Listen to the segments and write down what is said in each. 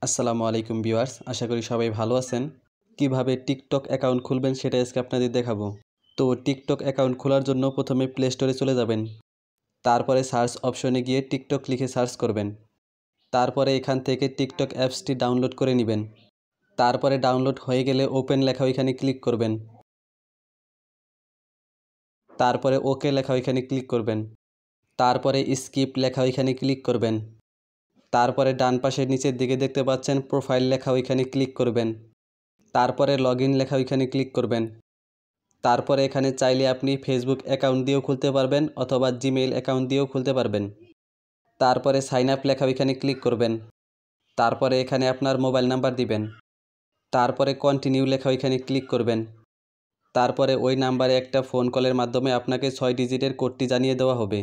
আসসালামু আলাইকুম ভিউয়ার্স, আশা করি সবাই ভালো আছেন। কিভাবে টিকটক অ্যাকাউন্ট খুলবেন সেটা আজকে আপনাদের দেখাবো। তো টিকটক অ্যাকাউন্ট খোলার জন্য প্রথমে প্লে স্টোরে চলে যাবেন। তারপরে সার্চ অপশনে গিয়ে টিকটক লিখে সার্চ করবেন। তারপরে এখান থেকে টিকটক অ্যাপসটি ডাউনলোড করে নেবেন। তারপরে ডাউনলোড হয়ে গেলে ওপেন লেখা ওইখানে ক্লিক করবেন। তারপরে ওকে লেখা ওইখানে ক্লিক করবেন। তারপরে স্কিপ লেখা ওইখানে ক্লিক করবেন। তারপরে ডান পাশের নিচের দিকে দেখতে পাচ্ছেন প্রোফাইল লেখা ওইখানে ক্লিক করবেন। তারপরে লগইন লেখা ওইখানে ক্লিক করবেন। তারপরে এখানে চাইলে আপনি ফেসবুক অ্যাকাউন্ট দিয়েও খুলতে পারবেন অথবা জিমেইল অ্যাকাউন্ট দিয়েও খুলতে পারবেন। তারপরে সাইন আপ লেখা ওইখানে ক্লিক করবেন। তারপরে এখানে আপনার মোবাইল নাম্বার দিবেন। তারপরে কন্টিনিউ লেখা ওইখানে ক্লিক করবেন। তারপরে ওই নাম্বারে একটা ফোন কলের মাধ্যমে আপনাকে 6 ডিজিটের কোডটি জানিয়ে দেওয়া হবে।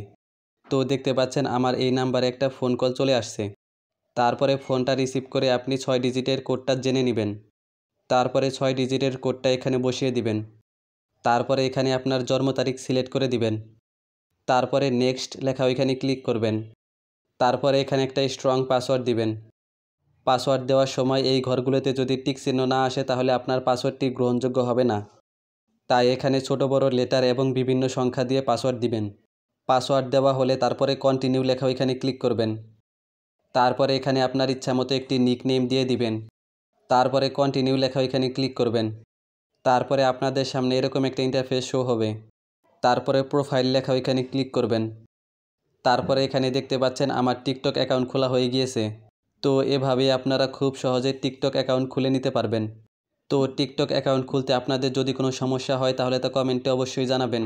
তো দেখতে পাচ্ছেন আমার এই নাম্বারে একটা ফোন কল চলে আসছে। তারপরে ফোনটা রিসিভ করে আপনি 6 ডিজিটের কোডটা জেনে নেবেন। তারপরে 6 ডিজিটের কোডটা এখানে বসিয়ে দিবেন। তারপরে এখানে আপনার জন্ম তারিখ সিলেক্ট করে দিবেন। তারপরে নেক্সট লেখা ওইখানে ক্লিক করবেন। তারপরে এখানে একটা স্ট্রং পাসওয়ার্ড দিবেন। পাসওয়ার্ড দেওয়ার সময় এই ঘরগুলোতে যদি টিক চিহ্ন না আসে তাহলে আপনার পাসওয়ার্ডটি গ্রহণযোগ্য হবে না। তাই এখানে ছোট বড় লেটার এবং বিভিন্ন সংখ্যা দিয়ে পাসওয়ার্ড দিবেন। পাসওয়ার্ড দেওয়া হলে তারপরে কন্টিনিউ লেখা ওইখানে ক্লিক করবেন। তারপরে এখানে আপনার ইচ্ছামতো একটি নিকনেম দিয়ে দিবেন। তারপরে কন্টিনিউ লেখা ওইখানে ক্লিক করবেন। তারপরে আপনাদের সামনে এরকম একটা ইন্টারফেস শো হবে। তারপরে প্রোফাইল লেখা ওইখানে ক্লিক করবেন। তারপরে এখানে দেখতে পাচ্ছেন আমার টিকটক অ্যাকাউন্ট খোলা হয়ে গিয়েছে। তো এভাবেই আপনারা খুব সহজে টিকটক অ্যাকাউন্ট খুলে নিতে পারবেন। তো টিকটক অ্যাকাউন্ট খুলতে আপনাদের যদি কোনো সমস্যা হয় তাহলে তা কমেন্টে অবশ্যই জানাবেন।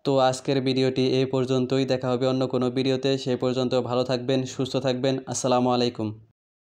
তো আজকের ভিডিওটি এই পর্যন্তই, দেখা হবে অন্য কোনো ভিডিওতে। সেই পর্যন্ত ভালো থাকবেন, সুস্থ থাকবেন। আসসালামু আলাইকুম।